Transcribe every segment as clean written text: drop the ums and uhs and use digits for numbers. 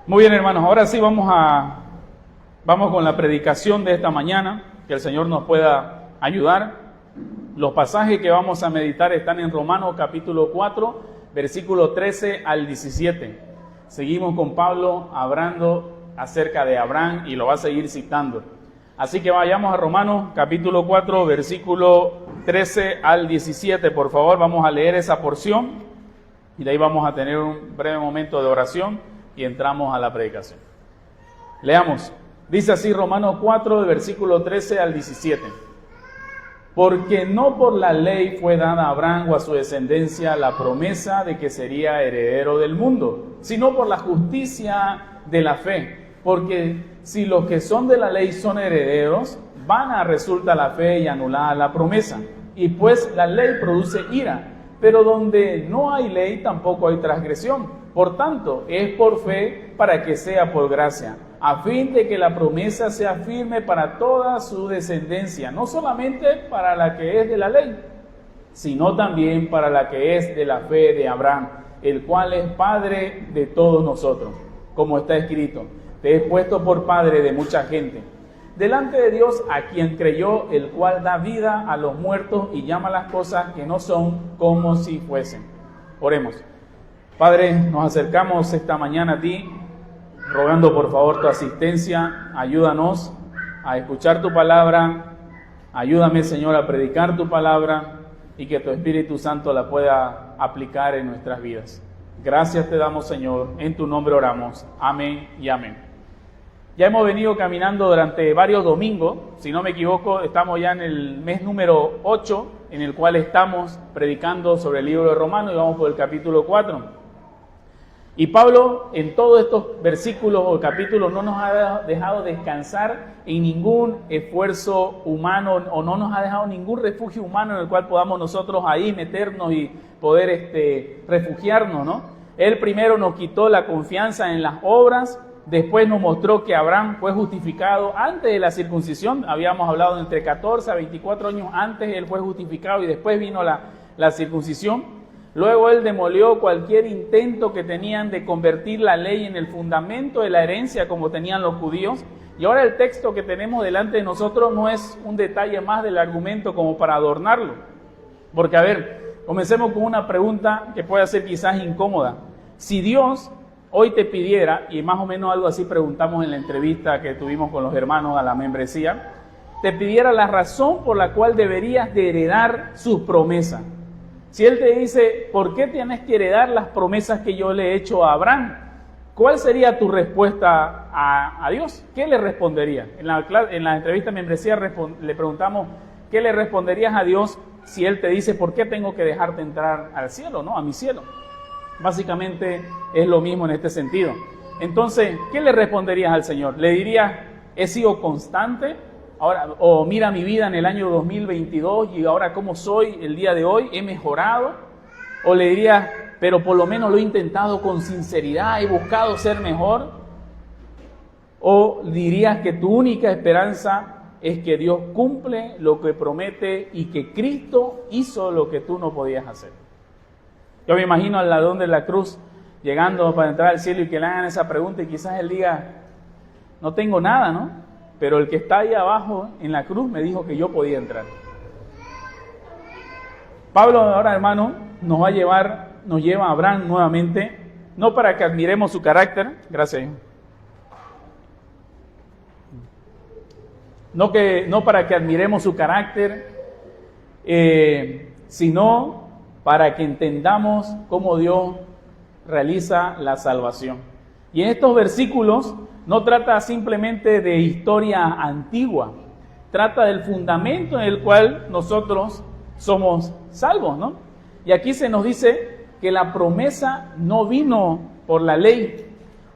Muy bien, hermanos, ahora sí vamos con la predicación de esta mañana, que el Señor nos pueda ayudar. Los pasajes que vamos a meditar están en Romanos capítulo 4, versículo 13 al 17. Seguimos con Pablo hablando acerca de Abraham y lo va a seguir citando. Así que vayamos a Romanos capítulo 4, versículo 13 al 17. Por favor, vamos a leer esa porción y de ahí vamos a tener un breve momento de oración y entramos a la predicación. Leamos. Dice así Romanos 4, versículo 13 al 17. Porque no por la ley fue dada a Abraham o a su descendencia la promesa de que sería heredero del mundo, sino por la justicia de la fe. Porque si los que son de la ley son herederos, vana resulta la fe y anulada la promesa. Y pues la ley produce ira, pero donde no hay ley tampoco hay transgresión. Por tanto, es por fe para que sea por gracia, a fin de que la promesa sea firme para toda su descendencia, no solamente para la que es de la ley, sino también para la que es de la fe de Abraham, el cual es padre de todos nosotros, como está escrito: te he puesto por padre de mucha gente, delante de Dios a quien creyó, el cual da vida a los muertos y llama las cosas que no son como si fuesen. Oremos. Padre, nos acercamos esta mañana a ti, rogando por favor tu asistencia. Ayúdanos a escuchar tu palabra. Ayúdame, Señor, a predicar tu palabra y que tu Espíritu Santo la pueda aplicar en nuestras vidas. Gracias te damos, Señor. En tu nombre oramos. Amén y amén. Ya hemos venido caminando durante varios domingos. Si no me equivoco, estamos ya en el mes número 8, en el cual estamos predicando sobre el libro de Romanos y vamos por el capítulo 4. Y Pablo en todos estos versículos o capítulos no nos ha dejado descansar en ningún esfuerzo humano o no nos ha dejado ningún refugio humano en el cual podamos nosotros ahí meternos y poder refugiarnos, ¿no? Él primero nos quitó la confianza en las obras, después nos mostró que Abraham fue justificado antes de la circuncisión. Habíamos hablado entre 14 a 24 años antes él fue justificado y después vino la circuncisión. Luego él demolió cualquier intento que tenían de convertir la ley en el fundamento de la herencia como tenían los judíos. Y ahora el texto que tenemos delante de nosotros no es un detalle más del argumento como para adornarlo. Porque a ver, comencemos con una pregunta que puede ser quizás incómoda. Si Dios hoy te pidiera, y más o menos algo así preguntamos en la entrevista que tuvimos con los hermanos a la membresía, te pidiera la razón por la cual deberías de heredar sus promesas. Si Él te dice, ¿por qué tienes que heredar las promesas que yo le he hecho a Abraham? ¿Cuál sería tu respuesta a Dios? ¿Qué le responderías? En la entrevista de membresía le preguntamos, ¿qué le responderías a Dios si Él te dice, ¿por qué tengo que dejarte entrar al cielo, no? A mi cielo. Básicamente es lo mismo en este sentido. Entonces, ¿qué le responderías al Señor? ¿Le dirías, he sido constante? Ahora, o mira mi vida en el año 2022 y ahora cómo soy el día de hoy, he mejorado. O le dirías, pero por lo menos lo he intentado con sinceridad, he buscado ser mejor. O dirías que tu única esperanza es que Dios cumple lo que promete y que Cristo hizo lo que tú no podías hacer. Yo me imagino al ladrón de la cruz llegando para entrar al cielo y que le hagan esa pregunta y quizás él diga, no tengo nada, ¿no? Pero el que está ahí abajo en la cruz me dijo que yo podía entrar. Pablo ahora, hermano, nos lleva a Abraham nuevamente, no para que admiremos su carácter, gracias, no para que admiremos su carácter, sino para que entendamos cómo Dios realiza la salvación. Y en estos versículos no trata simplemente de historia antigua, trata del fundamento en el cual nosotros somos salvos, ¿no? Y aquí se nos dice que la promesa no vino por la ley,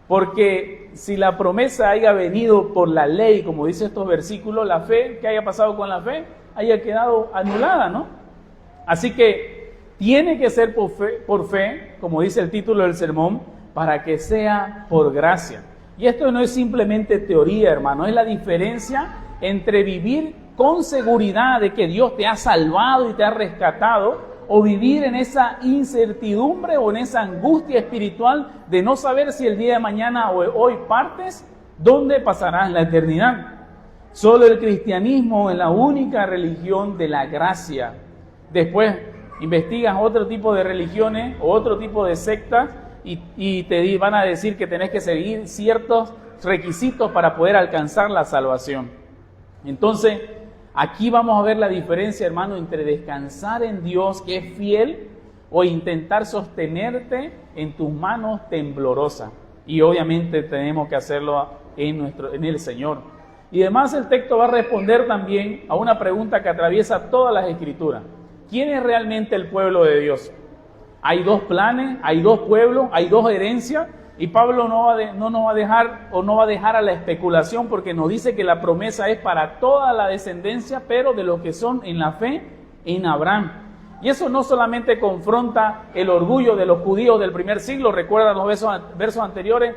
porque si la promesa haya venido por la ley, como dice estos versículos, la fe, ¿qué haya pasado con la fe? Haya quedado anulada, ¿no? Así que tiene que ser por fe, como dice el título del sermón, para que sea por gracia. Y esto no es simplemente teoría, hermano, es la diferencia entre vivir con seguridad de que Dios te ha salvado y te ha rescatado o vivir en esa incertidumbre o en esa angustia espiritual de no saber si el día de mañana o hoy partes, ¿dónde pasarás la eternidad? Solo el cristianismo es la única religión de la gracia. Después investigas otro tipo de religiones o otro tipo de sectas y te van a decir que tenés que seguir ciertos requisitos para poder alcanzar la salvación. Entonces, aquí vamos a ver la diferencia, hermano, entre descansar en Dios, que es fiel, o intentar sostenerte en tus manos temblorosas. Y obviamente tenemos que hacerlo en el Señor. Y además el texto va a responder también a una pregunta que atraviesa todas las Escrituras. ¿Quién es realmente el pueblo de Dios? Hay dos planes, hay dos pueblos, hay dos herencias, y Pablo no nos va a dejar a la especulación, porque nos dice que la promesa es para toda la descendencia, pero de los que son en la fe en Abraham. Y eso no solamente confronta el orgullo de los judíos del primer siglo, recuerdan los versos anteriores,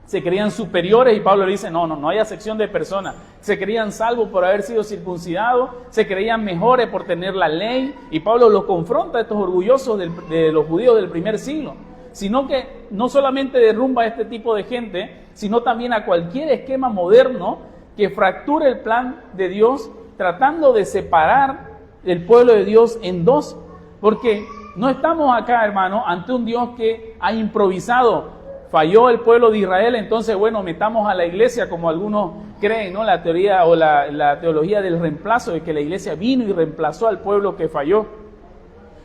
se creían superiores y Pablo le dice, no hay acepción de personas. Se creían salvos por haber sido circuncidados, se creían mejores por tener la ley, y Pablo los confronta a estos orgullosos de los judíos del primer siglo, sino que no solamente derrumba a este tipo de gente, sino también a cualquier esquema moderno que fracture el plan de Dios, tratando de separar el pueblo de Dios en dos, porque no estamos acá, hermano, ante un Dios que ha improvisado. Falló el pueblo de Israel, entonces, bueno, metamos a la iglesia, como algunos creen, ¿no? La teoría o la teología del reemplazo, de que la iglesia vino y reemplazó al pueblo que falló.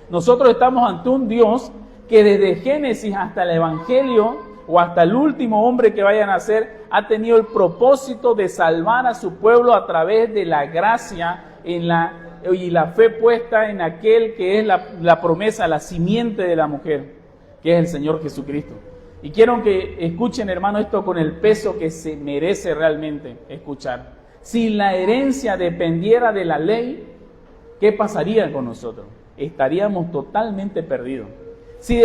Nosotros estamos ante un Dios que desde Génesis hasta el Evangelio, o hasta el último hombre que vaya a nacer, ha tenido el propósito de salvar a su pueblo a través de la gracia y la fe puesta en aquel que es la promesa, la simiente de la mujer, que es el Señor Jesucristo. Y quiero que escuchen, hermano, esto con el peso que se merece realmente escuchar. Si la herencia dependiera de la ley, ¿qué pasaría con nosotros? Estaríamos totalmente perdidos. Si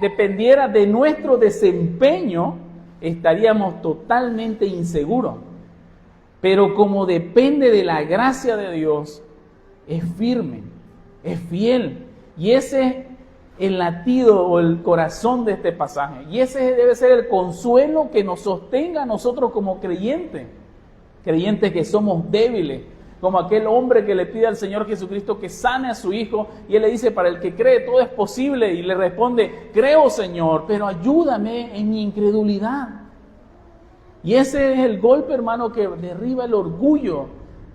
dependiera de nuestro desempeño, estaríamos totalmente inseguros. Pero como depende de la gracia de Dios, es firme, es fiel. Y ese es el latido o el corazón de este pasaje. Y ese debe ser el consuelo que nos sostenga a nosotros como creyentes. Creyentes que somos débiles, como aquel hombre que le pide al Señor Jesucristo que sane a su hijo, y él le dice, para el que cree todo es posible, y le responde, creo, Señor, pero ayúdame en mi incredulidad. Y ese es el golpe, hermano, que derriba el orgullo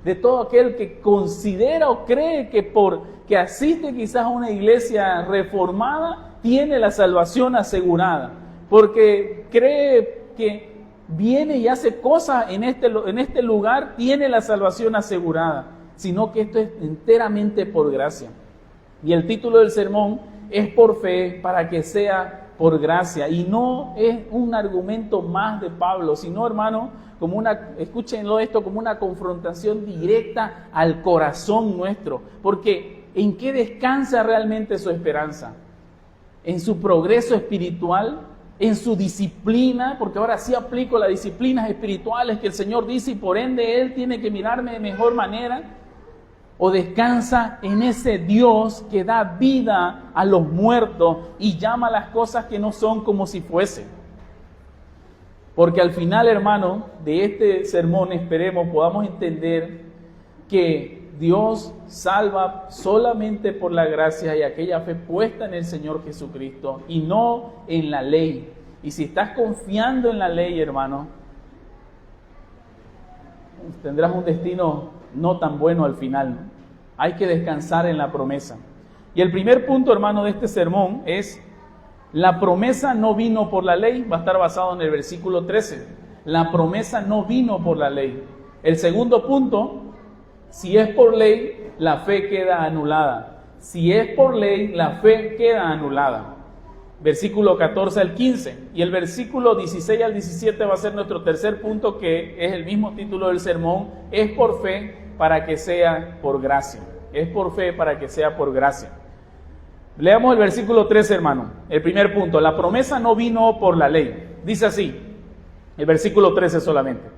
de todo aquel que considera o cree que porque asiste quizás a una iglesia reformada, tiene la salvación asegurada, porque cree que viene y hace cosas en este lugar, tiene la salvación asegurada, sino que esto es enteramente por gracia. Y el título del sermón es por fe, para que sea por gracia, y no es un argumento más de Pablo, sino, hermano, escúchenlo esto, como una confrontación directa al corazón nuestro, porque ¿en qué descansa realmente su esperanza? ¿En su progreso espiritual? ¿En su disciplina? Porque ahora sí aplico las disciplinas espirituales que el Señor dice, y por ende Él tiene que mirarme de mejor manera. ¿O descansa en ese Dios que da vida a los muertos y llama las cosas que no son como si fuesen? Porque al final, hermano, de este sermón esperemos podamos entender que Dios salva solamente por la gracia y aquella fe puesta en el Señor Jesucristo, y no en la ley. Y si estás confiando en la ley, hermano, tendrás un destino no tan bueno al final, ¿no? Hay que descansar en la promesa. Y el primer punto, hermano, de este sermón es: la promesa no vino por la ley. Va a estar basado en el versículo 13. La promesa no vino por la ley. El segundo punto: si es por ley, la fe queda anulada. Si es por ley, la fe queda anulada. Versículo 14 al 15. Y el versículo 16 al 17 va a ser nuestro tercer punto, que es el mismo título del sermón: es por fe para que sea por gracia. Es por fe para que sea por gracia. Leamos el versículo 13, hermano. El primer punto: la promesa no vino por la ley. Dice así, el versículo 13 solamente: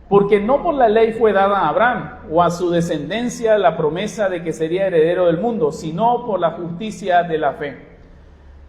Porque no por la ley fue dada a Abraham o a su descendencia la promesa de que sería heredero del mundo, sino por la justicia de la fe.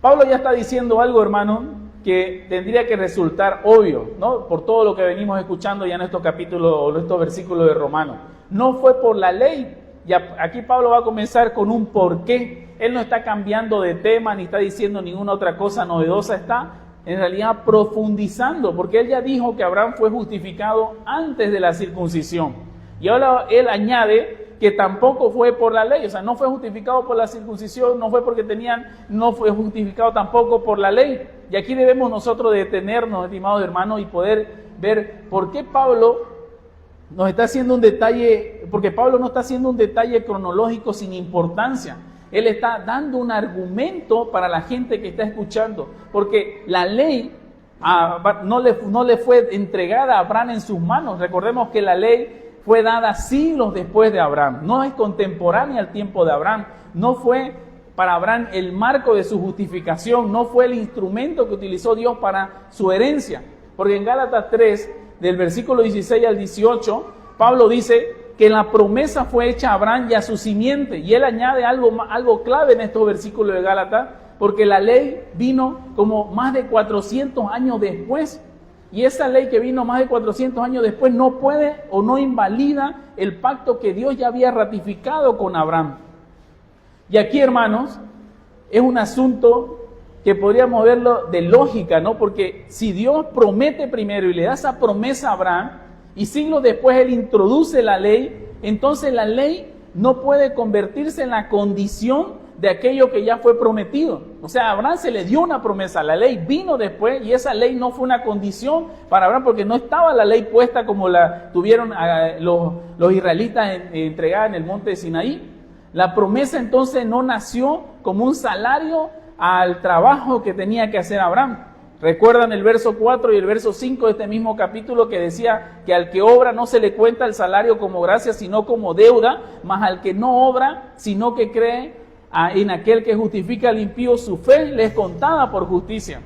Pablo ya está diciendo algo, hermano, que tendría que resultar obvio, ¿no? Por todo lo que venimos escuchando ya en estos capítulos o en estos versículos de Romanos. No fue por la ley. Y aquí Pablo va a comenzar con un porqué. Él no está cambiando de tema ni está diciendo ninguna otra cosa novedosa, está en realidad profundizando, porque él ya dijo que Abraham fue justificado antes de la circuncisión. Y ahora él añade que tampoco fue por la ley, o sea, no fue justificado por la circuncisión, no fue justificado tampoco por la ley. Y aquí debemos nosotros detenernos, estimados hermanos, y poder ver por qué Pablo nos está haciendo un detalle, porque Pablo no está haciendo un detalle cronológico sin importancia. Él está dando un argumento para la gente que está escuchando, porque la ley no le fue entregada a Abraham en sus manos. Recordemos que la ley fue dada siglos después de Abraham, no es contemporánea al tiempo de Abraham, no fue para Abraham el marco de su justificación, no fue el instrumento que utilizó Dios para su herencia, porque en Gálatas 3, del versículo 16 al 18, Pablo dice que la promesa fue hecha a Abraham y a su simiente. Y él añade algo clave en estos versículos de Gálatas, porque la ley vino como más de 400 años después. Y esa ley que vino más de 400 años después no puede o no invalida el pacto que Dios ya había ratificado con Abraham. Y aquí, hermanos, es un asunto que podríamos verlo de lógica, ¿no? Porque si Dios promete primero y le da esa promesa a Abraham, y siglos después él introduce la ley, entonces la ley no puede convertirse en la condición de aquello que ya fue prometido. O sea, a Abraham se le dio una promesa, la ley vino después y esa ley no fue una condición para Abraham porque no estaba la ley puesta como la tuvieron los israelitas entregada en el monte de Sinaí. La promesa entonces no nació como un salario al trabajo que tenía que hacer Abraham. ¿Recuerdan el verso 4 y el verso 5 de este mismo capítulo que decía que al que obra no se le cuenta el salario como gracia, sino como deuda, mas al que no obra, sino que cree en aquel que justifica al impío, su fe le es contada por justicia?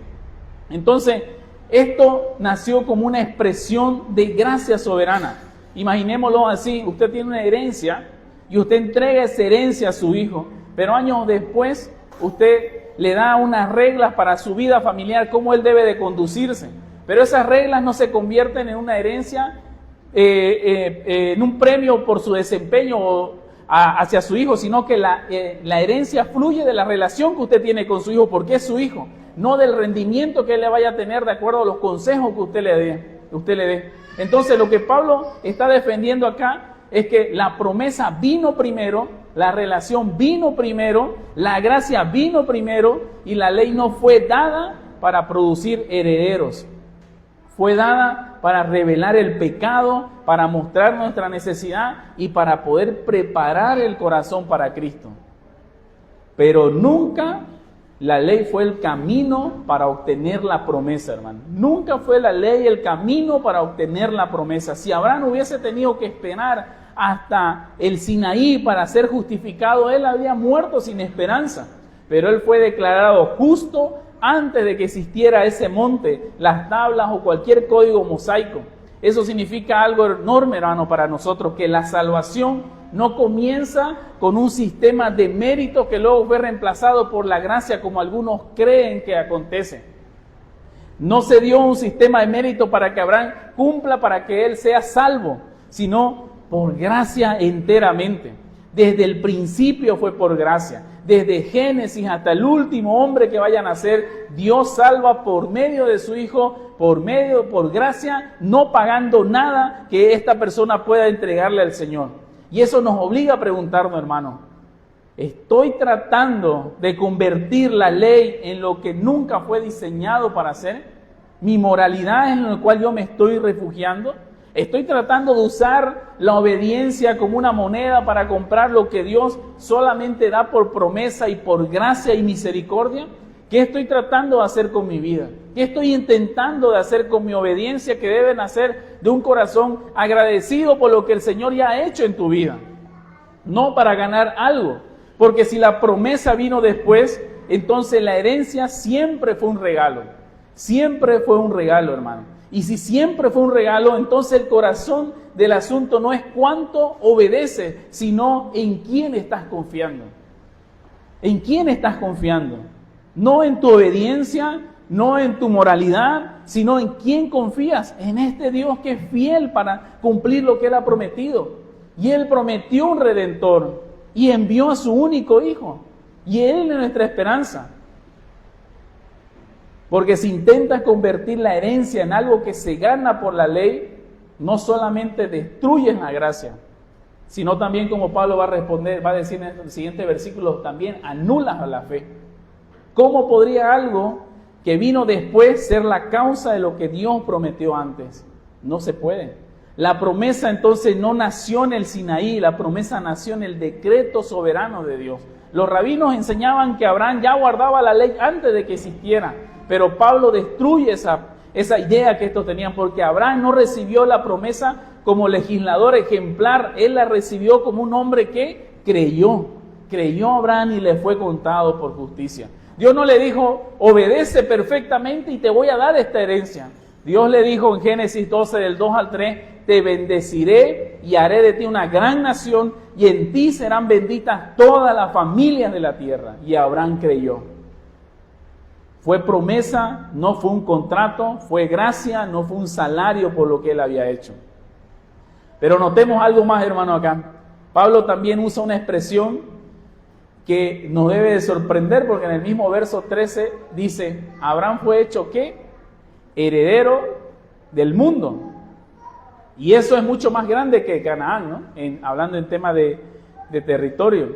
Entonces, esto nació como una expresión de gracia soberana. Imaginémoslo así, usted tiene una herencia y usted entrega esa herencia a su hijo, pero años después usted le da unas reglas para su vida familiar, cómo él debe de conducirse. Pero esas reglas no se convierten en una herencia, en un premio por su desempeño hacia su hijo, sino que la herencia fluye de la relación que usted tiene con su hijo, porque es su hijo, no del rendimiento que él le vaya a tener de acuerdo a los consejos que usted le dé. Entonces, lo que Pablo está defendiendo acá es que la promesa vino primero, la relación vino primero, la gracia vino primero y la ley no fue dada para producir herederos. Fue dada para revelar el pecado, para mostrar nuestra necesidad y para poder preparar el corazón para Cristo. Pero nunca la ley fue el camino para obtener la promesa, hermano. Nunca fue la ley el camino para obtener la promesa. Si Abraham hubiese tenido que esperar hasta el Sinaí para ser justificado, él había muerto sin esperanza, pero él fue declarado justo antes de que existiera ese monte, las tablas o cualquier código mosaico. Eso significa algo enorme, hermano, para nosotros, que la salvación no comienza con un sistema de mérito que luego fue reemplazado por la gracia, como algunos creen que acontece. No se dio un sistema de mérito para que Abraham cumpla, para que él sea salvo, sino por gracia enteramente. Desde el principio fue por gracia. Desde Génesis hasta el último hombre que vaya a nacer, Dios salva por medio de su Hijo, por gracia, no pagando nada que esta persona pueda entregarle al Señor. Y eso nos obliga a preguntarnos, hermano, ¿estoy tratando de convertir la ley en lo que nunca fue diseñado para hacer? ¿Mi moralidad es en la cual yo me estoy refugiando? ¿Estoy tratando de usar la obediencia como una moneda para comprar lo que Dios solamente da por promesa y por gracia y misericordia? ¿Qué estoy tratando de hacer con mi vida? ¿Qué estoy intentando de hacer con mi obediencia que debe nacer de un corazón agradecido por lo que el Señor ya ha hecho en tu vida? No para ganar algo, porque si la promesa vino después, entonces la herencia siempre fue un regalo. Siempre fue un regalo, hermano. Y si siempre fue un regalo, entonces el corazón del asunto no es cuánto obedeces, sino en quién estás confiando. ¿En quién estás confiando? No en tu obediencia, no en tu moralidad, sino en quién confías. En este Dios que es fiel para cumplir lo que Él ha prometido. Y Él prometió un Redentor y envió a su único Hijo. Y Él es nuestra esperanza. Porque si intentas convertir la herencia en algo que se gana por la ley, no solamente destruyes la gracia, sino también, como Pablo va a responder, va a decir en el siguiente versículo, también anulas a la fe. ¿Cómo podría algo que vino después ser la causa de lo que Dios prometió antes? No se puede. La promesa entonces no nació en el Sinaí, la promesa nació en el decreto soberano de Dios. Los rabinos enseñaban que Abraham ya guardaba la ley antes de que existiera, pero Pablo destruye esa idea que estos tenían, porque Abraham no recibió la promesa como legislador ejemplar, él la recibió como un hombre que creyó a Abraham y le fue contado por justicia. Dios no le dijo, obedece perfectamente y te voy a dar esta herencia. Dios le dijo en Génesis 12, del 2 al 3, te bendeciré y haré de ti una gran nación y en ti serán benditas todas las familias de la tierra. Y Abraham creyó. Fue promesa, no fue un contrato, fue gracia, no fue un salario por lo que él había hecho. Pero notemos algo más, hermano, acá. Pablo también usa una expresión que nos debe de sorprender, porque en el mismo verso 13 dice, Abraham fue hecho, ¿qué? Heredero del mundo. Y eso es mucho más grande que Canaán, ¿no? Hablando en tema de territorio.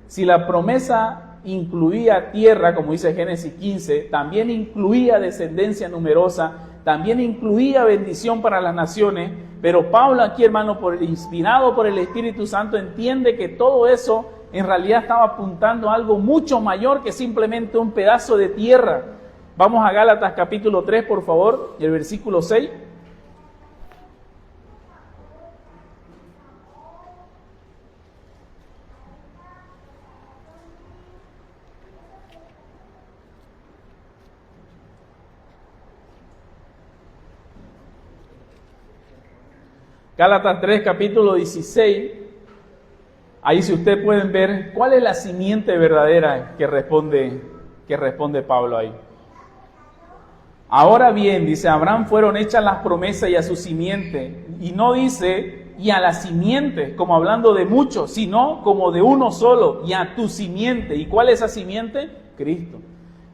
Si la promesa incluía tierra, como dice Génesis 15, también incluía descendencia numerosa, también incluía bendición para las naciones, pero Pablo aquí, hermano, inspirado por el Espíritu Santo, entiende que todo eso en realidad estaba apuntando a algo mucho mayor que simplemente un pedazo de tierra. Vamos a Gálatas capítulo 3, por favor, y el versículo 6. Gálatas 3, capítulo 16, ahí si ustedes pueden ver cuál es la simiente verdadera que responde Pablo ahí. Ahora bien, dice, a Abraham fueron hechas las promesas y a su simiente, y no dice, y a la simiente, como hablando de muchos, sino como de uno solo, y a tu simiente. ¿Y cuál es esa simiente? Cristo.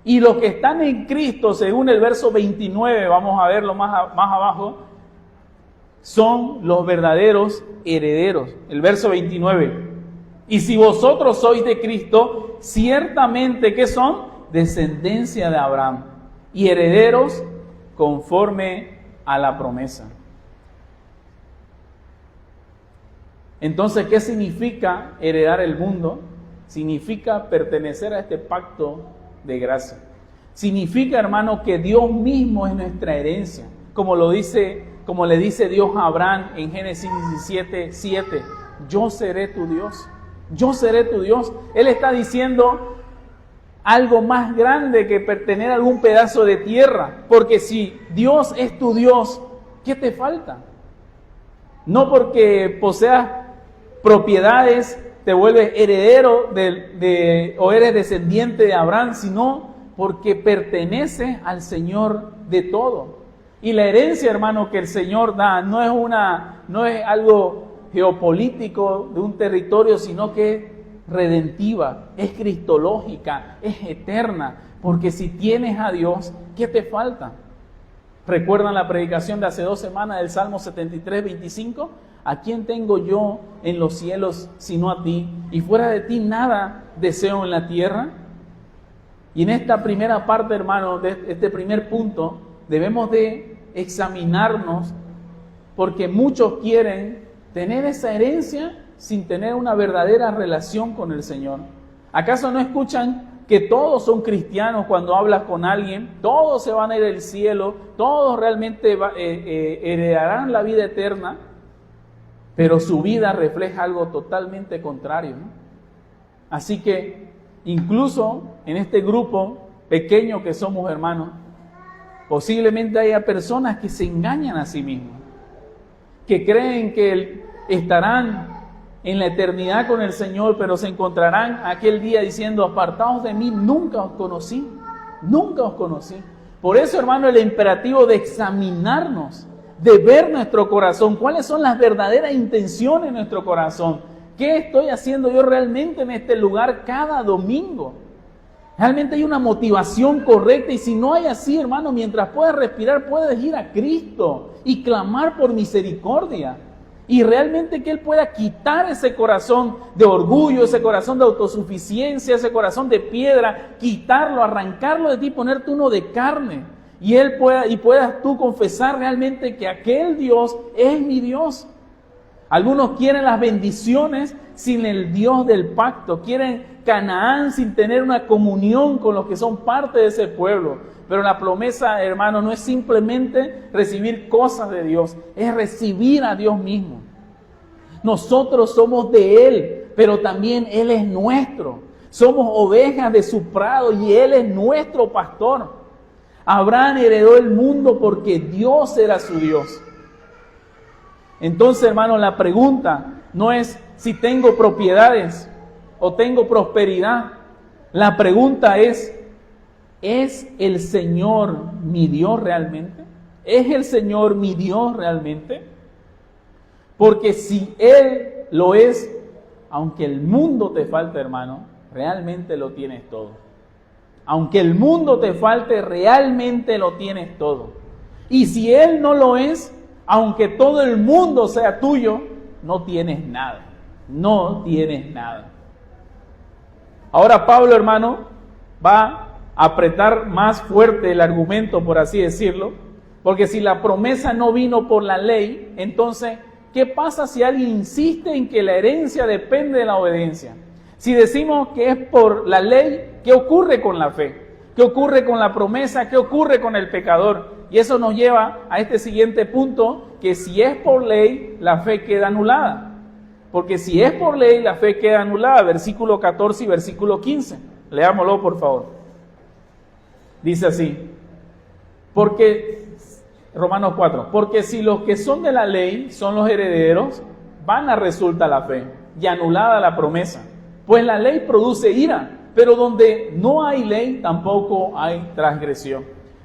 Y los que están en Cristo, según el verso 29, vamos a verlo más abajo, son los verdaderos herederos. El verso 29. Y si vosotros sois de Cristo, ciertamente que son descendencia de Abraham y herederos conforme a la promesa. Entonces, ¿qué significa heredar el mundo? Significa pertenecer a este pacto de gracia. Significa, hermano, que Dios mismo es nuestra herencia, como le dice Dios a Abraham en Génesis 17, 7, yo seré tu Dios, yo seré tu Dios. Él está diciendo algo más grande que pertenecer a algún pedazo de tierra, porque si Dios es tu Dios, ¿qué te falta? No porque poseas propiedades, te vuelves heredero o eres descendiente de Abraham, sino porque perteneces al Señor de todo. Y la herencia, hermano, que el Señor da no es algo geopolítico de un territorio, sino que es redentiva, es cristológica, es eterna. Porque si tienes a Dios, ¿qué te falta? ¿Recuerdan la predicación de hace 2 semanas del Salmo 73, 25? ¿A quién tengo yo en los cielos sino a ti? Y fuera de ti nada deseo en la tierra. Y en esta primera parte, hermano, de este primer punto, debemos de examinarnos, porque muchos quieren tener esa herencia sin tener una verdadera relación con el Señor. ¿Acaso no escuchan que todos son cristianos cuando hablas con alguien? Todos se van a ir al cielo, todos realmente heredarán la vida eterna, pero su vida refleja algo totalmente contrario, ¿no? Así que incluso en este grupo pequeño que somos, hermanos, Posiblemente haya personas que se engañan a sí mismos, que creen que estarán en la eternidad con el Señor, pero se encontrarán aquel día diciendo: apartaos de mí, nunca os conocí, nunca os conocí. Por eso, hermano, el imperativo de examinarnos, de ver nuestro corazón, cuáles son las verdaderas intenciones de nuestro corazón. ¿Qué estoy haciendo yo realmente en este lugar cada domingo? Realmente hay una motivación correcta, y si no hay así, hermano, mientras puedas respirar, puedes ir a Cristo y clamar por misericordia. Y realmente que Él pueda quitar ese corazón de orgullo, ese corazón de autosuficiencia, ese corazón de piedra, quitarlo, arrancarlo de ti, ponerte uno de carne. Y puedas tú confesar realmente que aquel Dios es mi Dios. Algunos quieren las bendiciones sin el Dios del pacto, quieren Canaán sin tener una comunión con los que son parte de ese pueblo. Pero la promesa, hermano, no es simplemente recibir cosas de Dios, es recibir a Dios mismo. Nosotros somos de Él, pero también Él es nuestro. Somos ovejas de su prado y Él es nuestro pastor. Abraham heredó el mundo porque Dios era su Dios. Entonces, hermano, la pregunta no es si tengo propiedades o tengo prosperidad. La pregunta ¿es el Señor mi Dios realmente? ¿Es el Señor mi Dios realmente? Porque si Él lo es, aunque el mundo te falte, hermano, realmente lo tienes todo. Aunque el mundo te falte, realmente lo tienes todo. Y si Él no lo es, aunque todo el mundo sea tuyo, no tienes nada. No tienes nada. Ahora Pablo, hermano, va a apretar más fuerte el argumento, por así decirlo, porque si la promesa no vino por la ley, entonces, ¿qué pasa si alguien insiste en que la herencia depende de la obediencia? Si decimos que es por la ley, ¿qué ocurre con la fe? ¿Qué ocurre con la promesa? ¿Qué ocurre con el pecador? Y eso nos lleva a este siguiente punto, que si es por ley, la fe queda anulada. Porque si es por ley, la fe queda anulada. Versículo 14 y versículo 15. Leámoslo, por favor. Dice así. Romanos 4. Porque si los que son de la ley son los herederos, vana resulta la fe y anulada la promesa. Pues la ley produce ira, pero donde no hay ley, tampoco hay transgresión.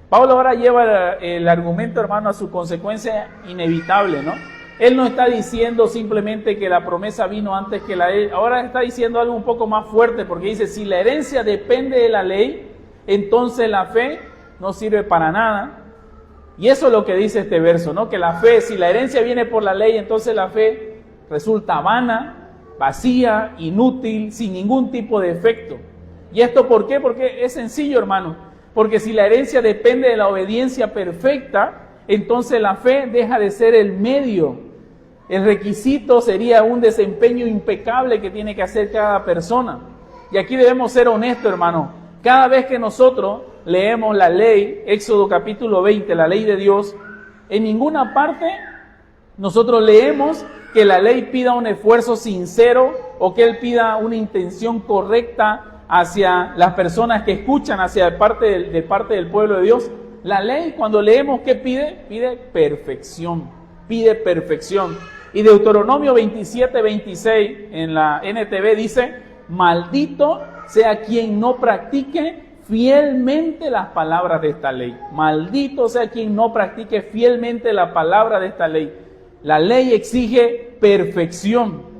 Pablo ahora lleva el argumento, hermano, a su consecuencia inevitable, ¿no? Él no está diciendo simplemente que la promesa vino antes que la ley. Ahora está diciendo algo un poco más fuerte, porque dice, si la herencia depende de la ley, entonces la fe no sirve para nada. Y eso es lo que dice este verso, ¿no? Que la fe, si la herencia viene por la ley, entonces la fe resulta vana, vacía, inútil, sin ningún tipo de efecto. ¿Y esto por qué? Porque es sencillo, hermano. Porque si la herencia depende de la obediencia perfecta, entonces la fe deja de ser el medio. El requisito sería un desempeño impecable que tiene que hacer cada persona. Y aquí debemos ser honestos, hermano. Cada vez que nosotros leemos la ley, Éxodo capítulo 20, la ley de Dios, en ninguna parte nosotros leemos que la ley pida un esfuerzo sincero o que Él pida una intención correcta hacia las personas que escuchan, de parte del pueblo de Dios. La ley, cuando leemos, ¿qué pide? Pide perfección, pide perfección. Y Deuteronomio 27, 26 en la NTV dice, maldito sea quien no practique fielmente las palabras de esta ley. Maldito sea quien no practique fielmente la palabra de esta ley. La ley exige perfección.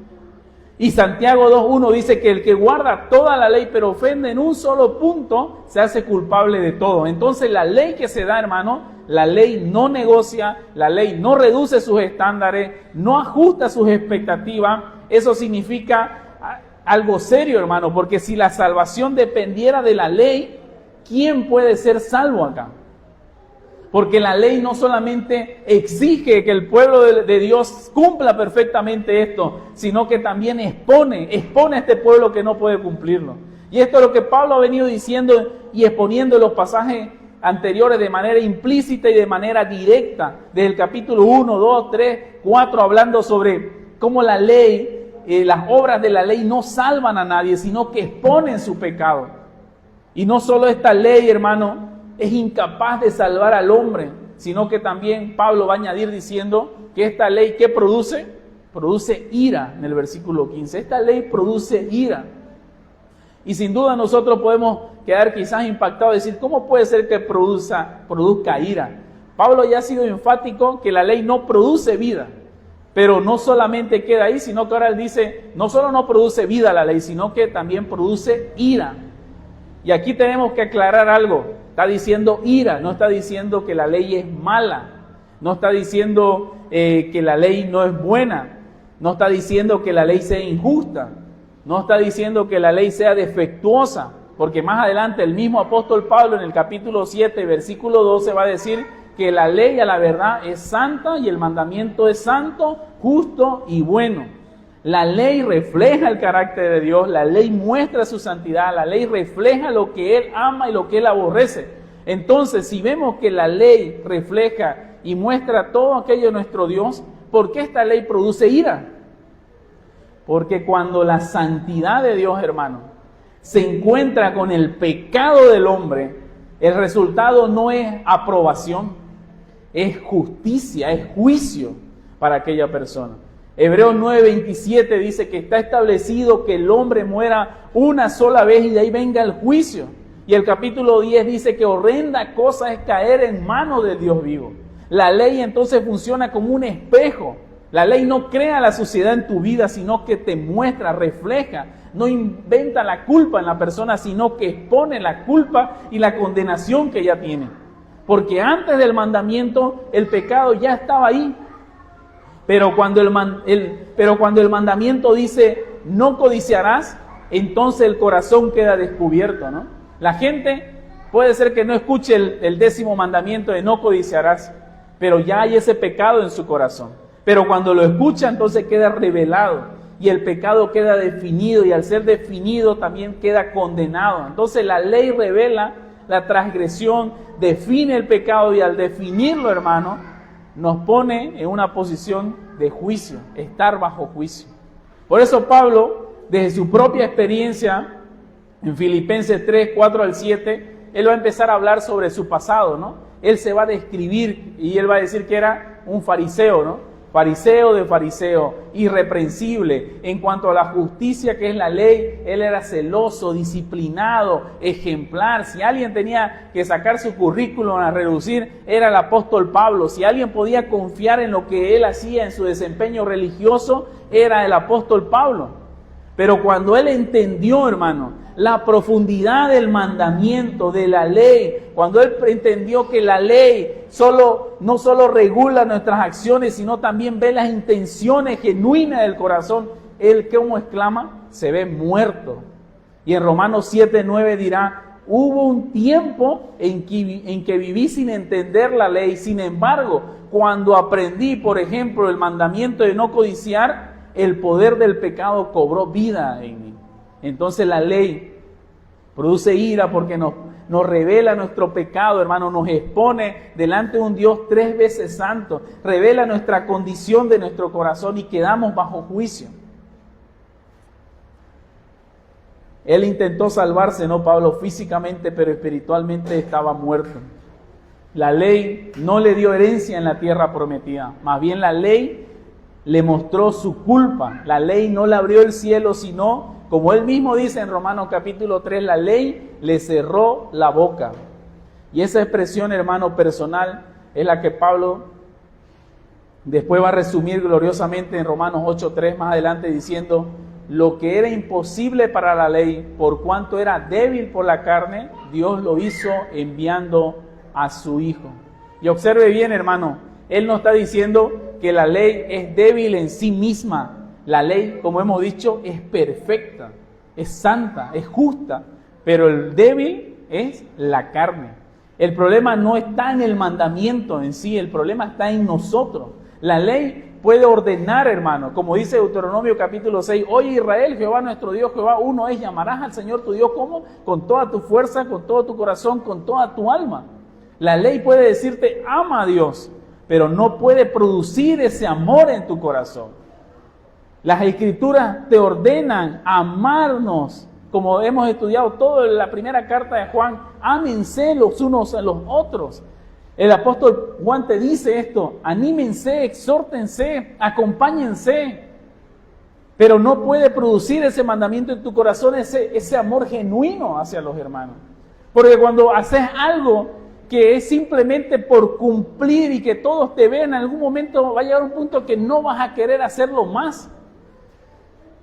Y Santiago 2.1 dice que el que guarda toda la ley pero ofende en un solo punto, se hace culpable de todo. Entonces la ley que se da, hermano, la ley no negocia, la ley no reduce sus estándares, no ajusta sus expectativas. Eso significa algo serio, hermano, porque si la salvación dependiera de la ley, ¿quién puede ser salvo acá? Porque la ley no solamente exige que el pueblo de Dios cumpla perfectamente esto, sino que también expone a este pueblo que no puede cumplirlo. Y esto es lo que Pablo ha venido diciendo y exponiendo en los pasajes anteriores de manera implícita y de manera directa, desde el capítulo 1, 2, 3, 4, hablando sobre cómo la ley, las obras de la ley no salvan a nadie, sino que exponen su pecado. Y no solo esta ley, hermano, es incapaz de salvar al hombre, sino que también Pablo va a añadir diciendo que esta ley, ¿qué produce? Produce ira, en el versículo 15. Esta ley produce ira. Y sin duda nosotros podemos quedar quizás impactados y decir, ¿cómo puede ser que produzca ira? Pablo ya ha sido enfático que la ley no produce vida. Pero no solamente queda ahí, sino que ahora él dice, no solo no produce vida la ley, sino que también produce ira. Y aquí tenemos que aclarar algo. Está diciendo ira, no está diciendo que la ley es mala. No está diciendo que la ley no es buena. No está diciendo que la ley sea injusta. No está diciendo que la ley sea defectuosa. Porque más adelante el mismo apóstol Pablo en el capítulo 7, versículo 12 va a decir que la ley a la verdad es santa y el mandamiento es santo, justo y bueno. La ley refleja el carácter de Dios, la ley muestra su santidad, la ley refleja lo que Él ama y lo que Él aborrece. Entonces, si vemos que la ley refleja y muestra todo aquello de nuestro Dios, ¿por qué esta ley produce ira? Porque cuando la santidad de Dios, hermano, se encuentra con el pecado del hombre, el resultado no es aprobación, es justicia, es juicio para aquella persona. Hebreos 9:27 dice que está establecido que el hombre muera una sola vez y de ahí venga el juicio. Y el capítulo 10 dice que horrenda cosa es caer en manos del Dios vivo. La ley entonces funciona como un espejo. La ley no crea la suciedad en tu vida, sino que te muestra, refleja. No inventa la culpa en la persona, sino que expone la culpa y la condenación que ella tiene. Porque antes del mandamiento el pecado ya estaba ahí. Pero cuando el mandamiento dice no codiciarás, entonces el corazón queda descubierto, ¿no? La gente puede ser que no escuche el 10º mandamiento de no codiciarás, pero ya hay ese pecado en su corazón. Pero cuando lo escucha, entonces queda revelado y el pecado queda definido, y al ser definido también queda condenado. Entonces la ley revela la transgresión, define el pecado, y al definirlo, hermano, nos pone en una posición de juicio, estar bajo juicio. Por eso Pablo, desde su propia experiencia, en Filipenses 3, 4 al 7, él va a empezar a hablar sobre su pasado, ¿no? Él se va a describir y él va a decir que era un fariseo, ¿no? Fariseo de fariseo, irreprensible. En cuanto a la justicia que es la ley, él era celoso, disciplinado, ejemplar. Si alguien tenía que sacar su currículum a reducir, era el apóstol Pablo. Si alguien podía confiar en lo que él hacía en su desempeño religioso, era el apóstol Pablo. Pero cuando él entendió, hermano, la profundidad del mandamiento, de la ley, cuando él entendió que la ley no solo regula nuestras acciones, sino también ve las intenciones genuinas del corazón, él, ¿cómo exclama? Se ve muerto. Y en Romanos 7, 9 dirá, hubo un tiempo en que viví sin entender la ley, sin embargo, cuando aprendí, por ejemplo, el mandamiento de no codiciar, el poder del pecado cobró vida en mí. Entonces la ley produce ira porque nos revela nuestro pecado, hermano, nos expone delante de un Dios 3 veces santo, revela nuestra condición de nuestro corazón y quedamos bajo juicio. Él intentó salvarse, no Pablo, físicamente, pero espiritualmente estaba muerto. La ley no le dio herencia en la tierra prometida, más bien la ley le mostró su culpa. La ley no le abrió el cielo, sino, como él mismo dice en Romanos capítulo 3, la ley le cerró la boca. Y esa expresión, hermano, personal, es la que Pablo después va a resumir gloriosamente en Romanos 8:3 más adelante, diciendo, lo que era imposible para la ley, por cuanto era débil por la carne, Dios lo hizo enviando a su Hijo. Y observe bien, hermano, él no está diciendo que la ley es débil en sí misma. La ley, como hemos dicho, es perfecta, es santa, es justa, pero el débil es la carne. El problema no está en el mandamiento en sí, el problema está en nosotros. La ley puede ordenar, hermano, como dice Deuteronomio capítulo 6, oye Israel, Jehová nuestro Dios, Jehová uno es, llamarás al Señor tu Dios, ¿cómo? Con toda tu fuerza, con todo tu corazón, con toda tu alma. La ley puede decirte, ama a Dios, pero no puede producir ese amor en tu corazón. Las Escrituras te ordenan amarnos como hemos estudiado toda la primera carta de Juan, ámense los unos a los otros. El apóstol Juan te dice esto: anímense, exhórtense, acompáñense. Pero no puede producir ese mandamiento en tu corazón, ese amor genuino hacia los hermanos. Porque cuando haces algo que es simplemente por cumplir y que todos te vean, en algún momento va a llegar un punto que no vas a querer hacerlo más.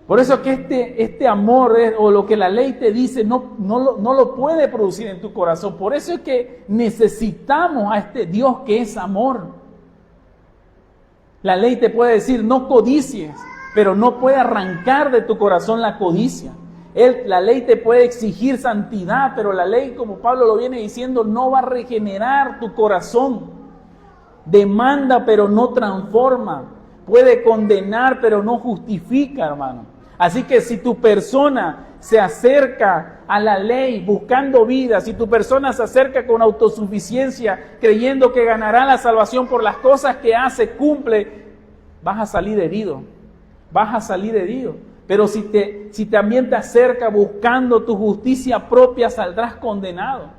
Por eso que este amor o lo que la ley te dice no lo puede producir en tu corazón. Por eso es que necesitamos a este Dios que es amor. La ley te puede decir no codicies, pero no puede arrancar de tu corazón la codicia. La ley te puede exigir santidad, pero la ley, como Pablo lo viene diciendo, no va a regenerar tu corazón. Demanda, pero no transforma. Puede condenar, pero no justifica, hermano. Así que si tu persona se acerca a la ley buscando vida, si tu persona se acerca con autosuficiencia, creyendo que ganará la salvación por las cosas que hace, cumple, vas a salir herido. Vas a salir herido. Pero si también te acerca buscando tu justicia propia, saldrás condenado.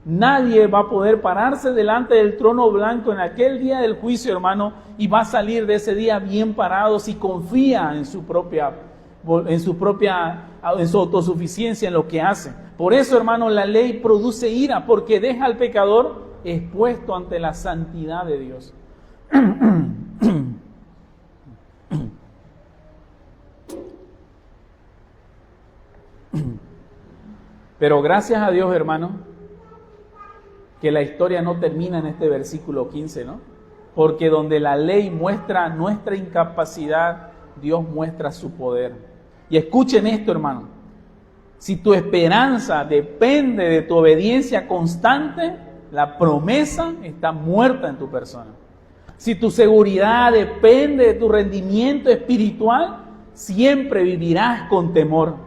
Nadie va a poder pararse delante del trono blanco en aquel día del juicio, hermano, y va a salir de ese día bien parado si confía en su autosuficiencia, en lo que hace. Por eso, hermano, la ley produce ira, porque deja al pecador expuesto ante la santidad de Dios. Pero gracias a Dios, hermano, que la historia no termina en este versículo 15, ¿no? Porque donde la ley muestra nuestra incapacidad, Dios muestra su poder. Y escuchen esto, hermano. Si tu esperanza depende de tu obediencia constante, la promesa está muerta en tu persona. Si tu seguridad depende de tu rendimiento espiritual, siempre vivirás con temor.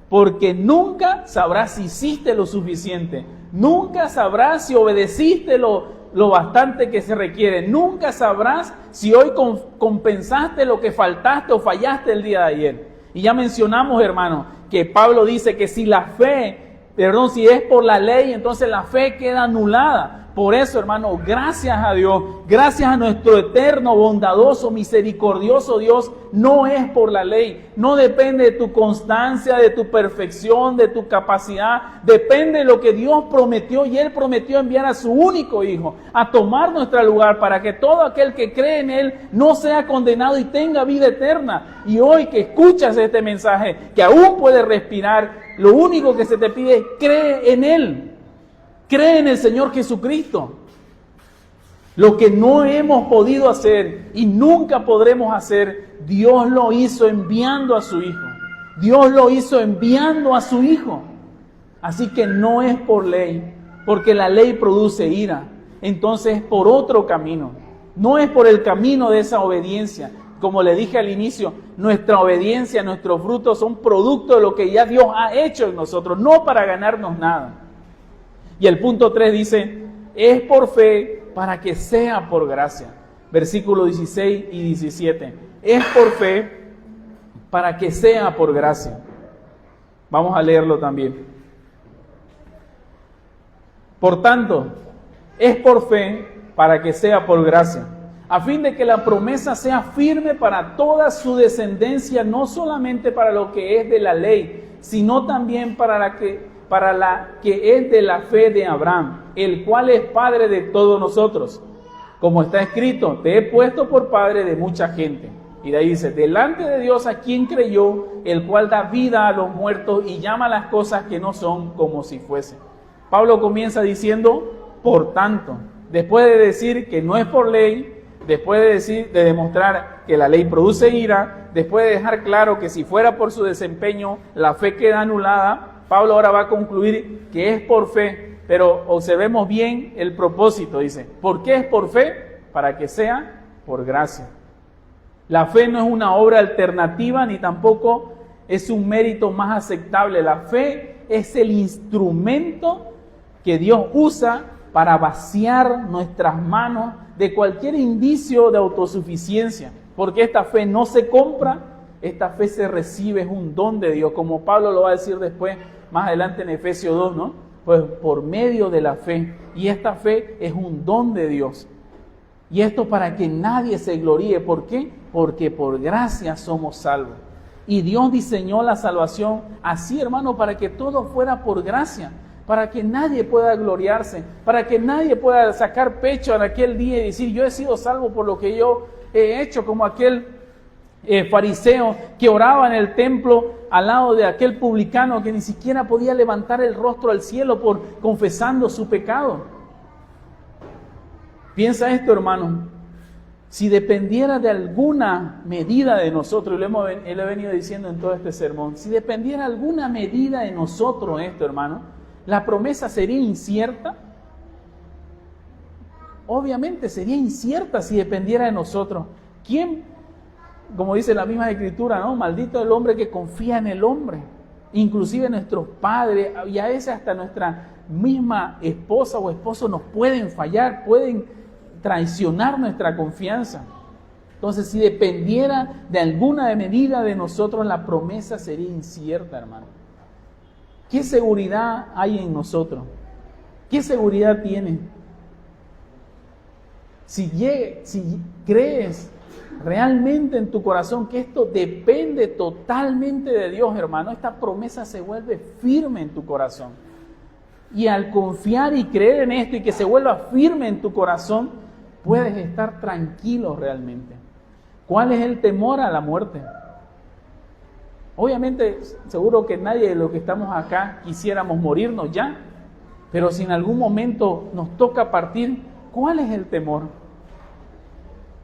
Porque nunca sabrás si hiciste lo suficiente. Nunca sabrás si obedeciste lo bastante que se requiere. Nunca sabrás si hoy compensaste lo que faltaste o fallaste el día de ayer. Y ya mencionamos, hermano, que Pablo dice que si si es por la ley, entonces la fe queda anulada. Por eso, hermano, gracias a Dios, gracias a nuestro eterno, bondadoso, misericordioso Dios, no es por la ley, no depende de tu constancia, de tu perfección, de tu capacidad, depende de lo que Dios prometió, y Él prometió enviar a su único Hijo a tomar nuestro lugar para que todo aquel que cree en Él no sea condenado y tenga vida eterna. Y hoy que escuchas este mensaje, que aún puedes respirar, lo único que se te pide es cree en Él. Cree en el Señor Jesucristo. Lo que no hemos podido hacer y nunca podremos hacer, Dios lo hizo enviando a su Hijo. Dios lo hizo enviando a su Hijo. Así que no es por ley, porque la ley produce ira. Entonces es por otro camino. No es por el camino de esa obediencia. Como le dije al inicio, nuestra obediencia, nuestros frutos son producto de lo que ya Dios ha hecho en nosotros, no para ganarnos nada. Y el punto 3 dice, es por fe para que sea por gracia. Versículos 16 y 17. Es por fe para que sea por gracia. Vamos a leerlo también. Por tanto, es por fe para que sea por gracia, a fin de que la promesa sea firme para toda su descendencia, no solamente para lo que es de la ley, sino también para la que es de la fe de Abraham, el cual es padre de todos nosotros. Como está escrito, te he puesto por padre de mucha gente. Y de ahí dice, delante de Dios a quien creyó, el cual da vida a los muertos y llama las cosas que no son como si fuesen. Pablo comienza diciendo, por tanto, después de decir que no es por ley, después de demostrar que la ley produce ira, después de dejar claro que si fuera por su desempeño, la fe queda anulada, Pablo ahora va a concluir que es por fe, pero observemos bien el propósito, dice, ¿por qué es por fe? Para que sea por gracia. La fe no es una obra alternativa ni tampoco es un mérito más aceptable. La fe es el instrumento que Dios usa para vaciar nuestras manos de cualquier indicio de autosuficiencia, porque esta fe no se compra, Esta fe se recibe, es un don de Dios, como Pablo lo va a decir después, más adelante en Efesios 2, ¿no? Pues por medio de la fe. Y esta fe es un don de Dios. Y esto para que nadie se gloríe. ¿Por qué? Porque por gracia somos salvos. Y Dios diseñó la salvación así, hermano, para que todo fuera por gracia. Para que nadie pueda gloriarse. Para que nadie pueda sacar pecho en aquel día y decir, yo he sido salvo por lo que yo he hecho, como aquel fariseo que oraba en el templo al lado de aquel publicano que ni siquiera podía levantar el rostro al cielo por confesando su pecado. Piensa esto, hermano, si dependiera de alguna medida de nosotros, y lo he venido diciendo en todo este sermón, si dependiera alguna medida de nosotros esto, hermano, la promesa sería incierta. Obviamente sería incierta si dependiera de nosotros. ¿Quién? Como dice la misma Escritura, ¿no? Maldito el hombre que confía en el hombre. Inclusive nuestros padres y a veces hasta nuestra misma esposa o esposo nos pueden fallar, pueden traicionar nuestra confianza. Entonces, si dependiera de alguna medida de nosotros, la promesa sería incierta, hermano. ¿Qué seguridad hay en nosotros? ¿Qué seguridad tienes? Si crees realmente en tu corazón que esto depende totalmente de Dios, hermano, esta promesa se vuelve firme en tu corazón. Y al confiar y creer en esto y que se vuelva firme en tu corazón, puedes estar tranquilo realmente. ¿Cuál es el temor a la muerte? Obviamente, seguro que nadie de los que estamos acá quisiéramos morirnos ya, pero si en algún momento nos toca partir, ¿cuál es el temor?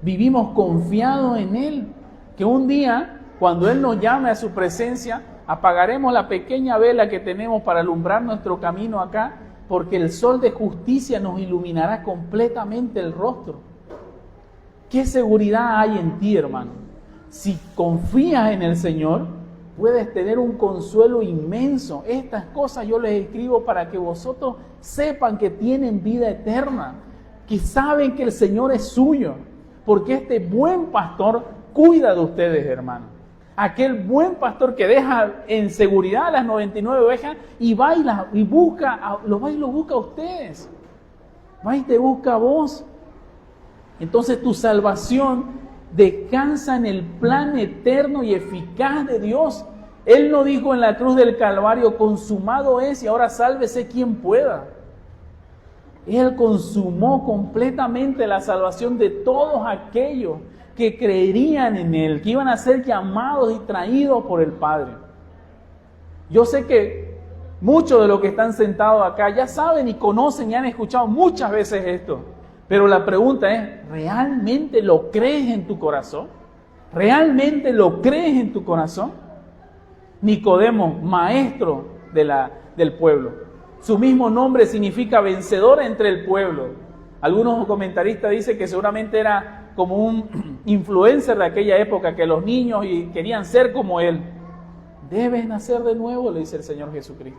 Vivimos confiados en Él, que un día, cuando Él nos llame a su presencia, apagaremos la pequeña vela que tenemos para alumbrar nuestro camino acá, porque el sol de justicia nos iluminará completamente el rostro. ¿Qué seguridad hay en ti, hermano? Si confías en el Señor, puedes tener un consuelo inmenso. Estas cosas yo les escribo para que vosotros sepan que tienen vida eterna, que saben que el Señor es suyo, porque este buen pastor cuida de ustedes, hermano. Aquel buen pastor que deja en seguridad a las 99 ovejas y va y lo busca a ustedes. Va y te busca a vos. Entonces tu salvación descansa en el plan eterno y eficaz de Dios. Él no dijo en la cruz del Calvario, consumado es y ahora sálvese quien pueda. Él consumó completamente la salvación de todos aquellos que creerían en Él, que iban a ser llamados y traídos por el Padre. Yo sé que muchos de los que están sentados acá ya saben y conocen y han escuchado muchas veces esto, pero la pregunta es, ¿realmente lo crees en tu corazón? ¿Realmente lo crees en tu corazón? Nicodemo, maestro del pueblo. Su mismo nombre significa vencedor entre el pueblo. Algunos comentaristas dicen que seguramente era como un influencer de aquella época, que los niños querían ser como él. Debes nacer de nuevo, le dice el Señor Jesucristo.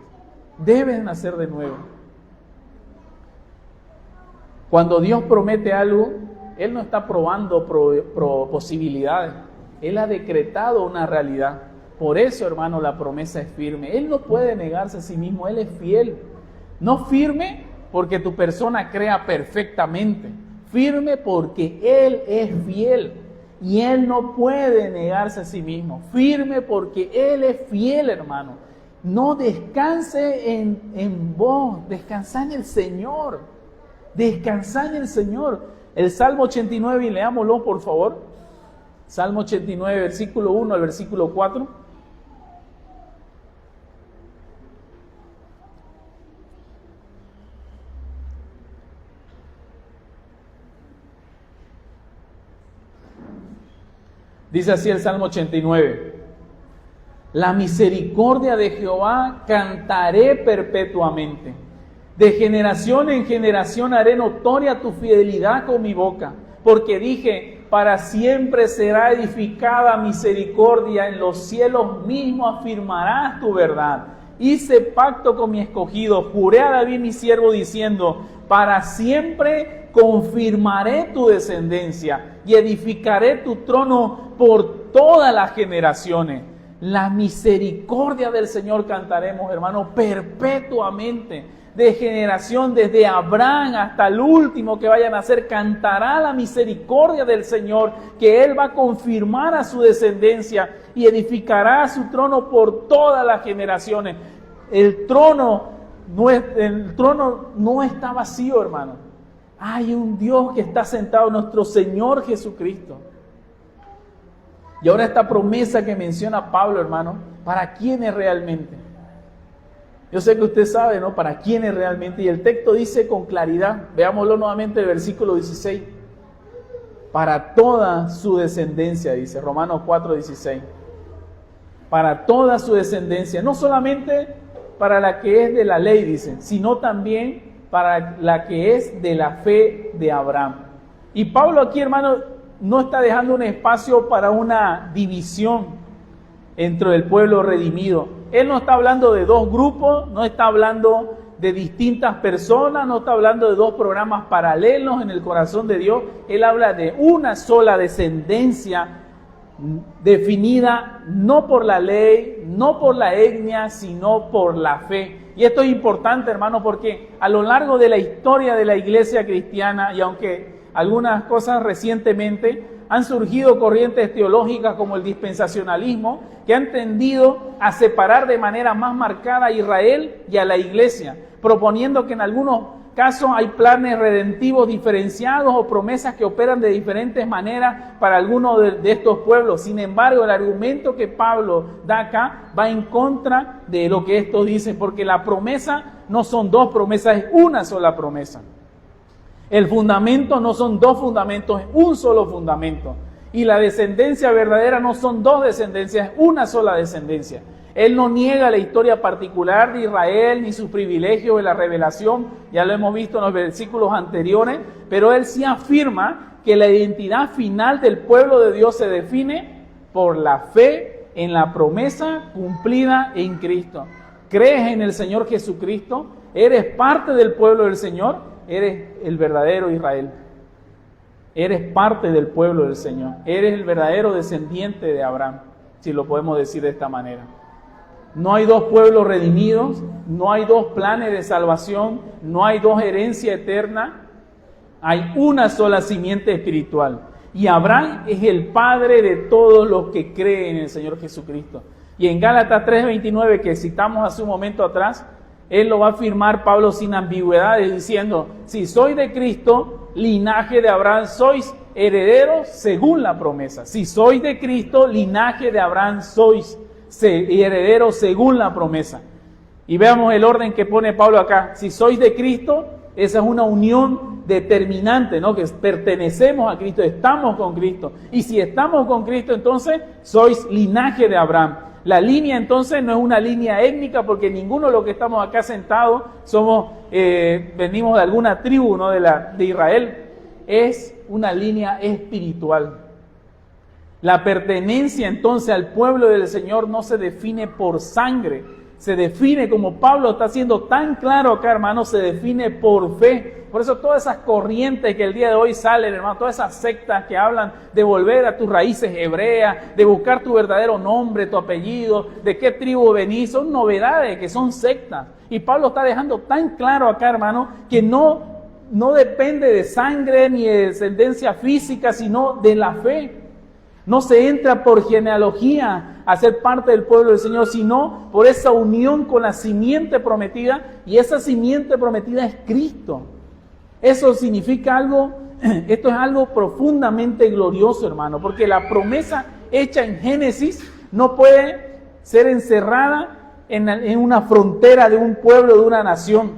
Debes nacer de nuevo. Cuando Dios promete algo, Él no está probando posibilidades. Él ha decretado una realidad. Por eso, hermano, la promesa es firme. Él no puede negarse a sí mismo, Él es fiel. No firme porque tu persona crea perfectamente. Firme porque Él es fiel y Él no puede negarse a sí mismo. Firme porque Él es fiel, hermano. No descanse en vos, descansa en el Señor. Descansa en el Señor. El Salmo 89, y leámoslo por favor. Salmo 89, versículo 1 al versículo 4. Dice así el Salmo 89. La misericordia de Jehová cantaré perpetuamente. De generación en generación haré notoria tu fidelidad con mi boca. Porque dije, para siempre será edificada misericordia, en los cielos mismos afirmarás tu verdad. Hice pacto con mi escogido, juré a David mi siervo diciendo, para siempre confirmaré tu descendencia y edificaré tu trono por todas las generaciones. La misericordia del Señor cantaremos, hermano, perpetuamente. De generación, desde Abraham hasta el último que vaya a nacer, cantará la misericordia del Señor, que Él va a confirmar a su descendencia y edificará su trono por todas las generaciones. El trono no está vacío, hermano. Hay un Dios que está sentado, nuestro Señor Jesucristo. Y ahora esta promesa que menciona Pablo, hermano, ¿para quién es realmente? Yo sé que usted sabe, ¿no? Para quién es realmente. Y el texto dice con claridad, veámoslo nuevamente el versículo 16. Para toda su descendencia, dice Romanos 4:16. Para toda su descendencia, no solamente para la que es de la ley, dice, sino también para la que es de la fe de Abraham. Y Pablo aquí, hermano, no está dejando un espacio para una división entre el pueblo redimido. Él no está hablando de dos grupos, no está hablando de distintas personas, no está hablando de dos programas paralelos en el corazón de Dios. Él habla de una sola descendencia definida no por la ley, no por la etnia, sino por la fe. Y esto es importante, hermano, porque a lo largo de la historia de la iglesia cristiana, y aunque algunas cosas recientemente han surgido corrientes teológicas como el dispensacionalismo, que han tendido a separar de manera más marcada a Israel y a la iglesia, proponiendo que en algunos casos hay planes redentivos diferenciados o promesas que operan de diferentes maneras para algunos de estos pueblos. Sin embargo, el argumento que Pablo da acá va en contra de lo que esto dice, porque la promesa no son dos promesas, es una sola promesa. El fundamento no son dos fundamentos, es un solo fundamento. Y la descendencia verdadera no son dos descendencias, es una sola descendencia. Él no niega la historia particular de Israel ni sus privilegios de la revelación, ya lo hemos visto en los versículos anteriores, pero él sí afirma que la identidad final del pueblo de Dios se define por la fe en la promesa cumplida en Cristo. ¿Crees en el Señor Jesucristo? ¿Eres parte del pueblo del Señor? Eres el verdadero Israel. Eres parte del pueblo del Señor. Eres el verdadero descendiente de Abraham, si lo podemos decir de esta manera. No hay dos pueblos redimidos, no hay dos planes de salvación, no hay dos herencias eternas. Hay una sola simiente espiritual. Y Abraham es el padre de todos los que creen en el Señor Jesucristo. Y en Gálatas 3:29, que citamos hace un momento atrás, él lo va a afirmar Pablo sin ambigüedades, diciendo, si sois de Cristo, linaje de Abraham, sois herederos según la promesa. Si sois de Cristo, linaje de Abraham, sois herederos según la promesa. Y veamos el orden que pone Pablo acá. Si sois de Cristo, esa es una unión determinante, ¿no? Que pertenecemos a Cristo, estamos con Cristo. Y si estamos con Cristo, entonces sois linaje de Abraham. La línea entonces no es una línea étnica, porque ninguno de los que estamos acá sentados venimos de alguna tribu, ¿no? de Israel. Es una línea espiritual. La pertenencia entonces al pueblo del Señor no se define por sangre, se define, como Pablo está haciendo tan claro acá, hermano, se define por fe. Por eso todas esas corrientes que el día de hoy salen, hermano, todas esas sectas que hablan de volver a tus raíces hebreas, de buscar tu verdadero nombre, tu apellido, de qué tribu venís, son novedades, que son sectas. Y Pablo está dejando tan claro acá, hermano, que no depende de sangre ni de descendencia física, sino de la fe. No se entra por genealogía a ser parte del pueblo del Señor, sino por esa unión con la simiente prometida, y esa simiente prometida es Cristo. Eso significa algo, esto es algo profundamente glorioso, hermano, porque la promesa hecha en Génesis no puede ser encerrada en una frontera de un pueblo, de una nación,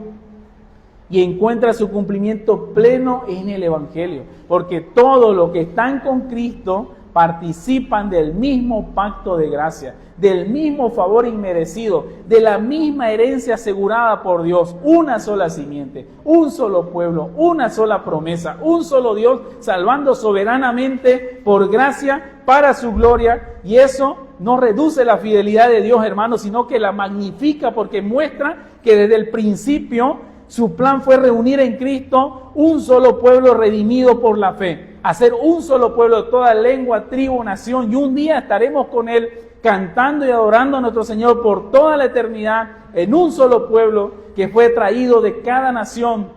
y encuentra su cumplimiento pleno en el Evangelio, porque todos los que están con Cristo participan del mismo pacto de gracia, del mismo favor inmerecido, de la misma herencia asegurada por Dios. Una sola simiente, un solo pueblo, una sola promesa, un solo Dios salvando soberanamente por gracia para su gloria. Y eso no reduce la fidelidad de Dios, hermanos, sino que la magnifica, porque muestra que desde el principio Su plan fue reunir en Cristo un solo pueblo redimido por la fe, hacer un solo pueblo de toda lengua, tribu, nación, y un día estaremos con Él cantando y adorando a nuestro Señor por toda la eternidad en un solo pueblo que fue traído de cada nación,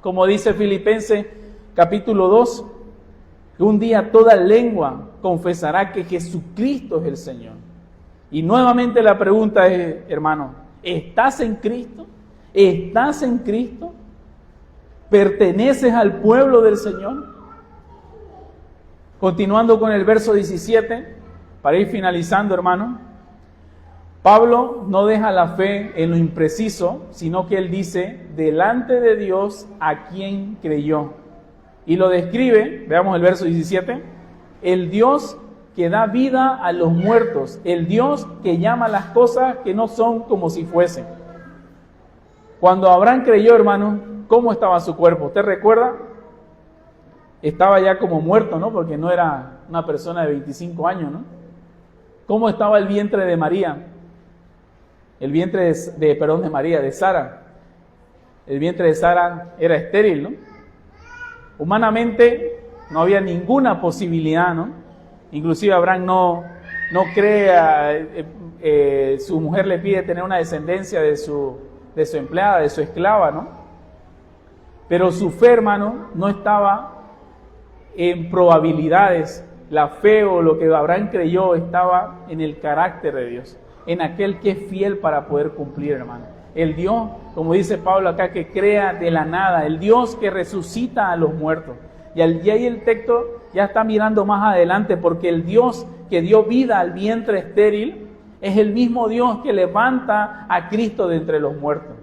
como dice Filipenses capítulo 2, que un día toda lengua confesará que Jesucristo es el Señor. Y nuevamente la pregunta es, hermano, ¿estás en Cristo? ¿Estás en Cristo? ¿Perteneces al pueblo del Señor? Continuando con el verso 17, para ir finalizando, hermano, Pablo no deja la fe en lo impreciso, sino que él dice, delante de Dios a quien creyó. Y lo describe, veamos el verso 17, el Dios que da vida a los muertos, el Dios que llama las cosas que no son como si fuesen. Cuando Abraham creyó, hermano, ¿cómo estaba su cuerpo? ¿Usted recuerda? Estaba ya como muerto, ¿no? Porque no era una persona de 25 años, ¿no? ¿Cómo estaba el vientre de María? El vientre de Sara. El vientre de Sara era estéril, ¿no? Humanamente no había ninguna posibilidad, ¿no? Inclusive Abraham no cree, su mujer le pide tener una descendencia de su empleada, de su esclava, ¿no? Pero su fe, hermano, no estaba en probabilidades. La fe o lo que Abraham creyó estaba en el carácter de Dios, en aquel que es fiel para poder cumplir, hermano. El Dios, como dice Pablo acá, que crea de la nada, el Dios que resucita a los muertos. Y ahí el texto ya está mirando más adelante, porque el Dios que dio vida al vientre estéril es el mismo Dios que levanta a Cristo de entre los muertos.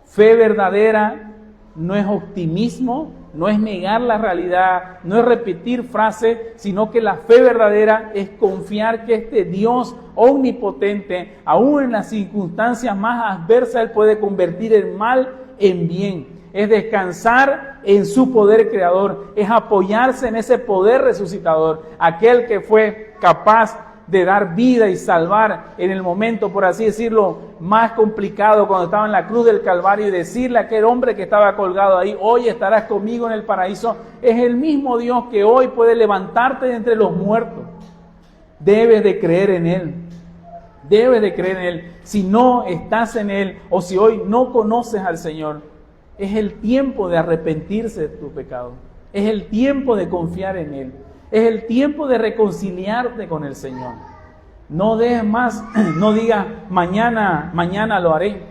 Fe verdadera no es optimismo, no es negar la realidad, no es repetir frases, sino que la fe verdadera es confiar que este Dios omnipotente, aún en las circunstancias más adversas, Él puede convertir el mal en bien. Es descansar en su poder creador, es apoyarse en ese poder resucitador, aquel que fue capaz de dar vida y salvar en el momento, por así decirlo, más complicado, cuando estaba en la cruz del Calvario, y decirle a aquel hombre que estaba colgado ahí, hoy estarás conmigo en el paraíso. Es el mismo Dios que hoy puede levantarte de entre los muertos. Debes de creer en Él. Debes de creer en Él. Si no estás en Él, o si hoy no conoces al Señor, es el tiempo de arrepentirse de tu pecado. Es el tiempo de confiar en Él. Es el tiempo de reconciliarte con el Señor. No dejes más, no digas mañana lo haré.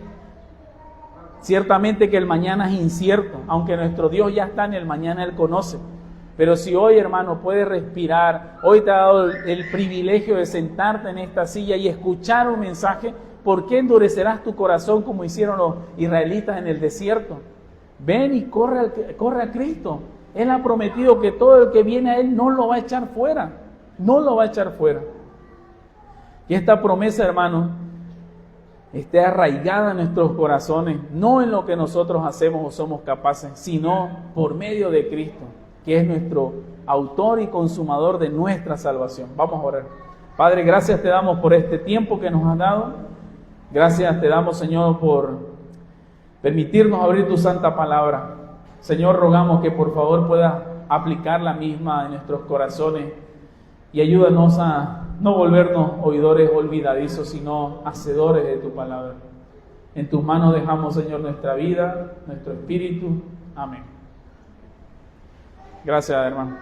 Ciertamente que el mañana es incierto, aunque nuestro Dios ya está en el mañana, Él conoce. Pero si hoy, hermano, puedes respirar, hoy te ha dado el privilegio de sentarte en esta silla y escuchar un mensaje, ¿por qué endurecerás tu corazón como hicieron los israelitas en el desierto? Ven y corre a Cristo. Él ha prometido que todo el que viene a Él no lo va a echar fuera. No lo va a echar fuera. Que esta promesa, hermano, esté arraigada en nuestros corazones, no en lo que nosotros hacemos o somos capaces, sino por medio de Cristo, que es nuestro autor y consumador de nuestra salvación. Vamos a orar. Padre, gracias te damos por este tiempo que nos has dado. Gracias te damos, Señor, por permitirnos abrir tu santa palabra. Señor, rogamos que por favor puedas aplicar la misma en nuestros corazones y ayúdanos a no volvernos oidores olvidadizos, sino hacedores de tu palabra. En tus manos dejamos, Señor, nuestra vida, nuestro espíritu. Amén. Gracias, hermano.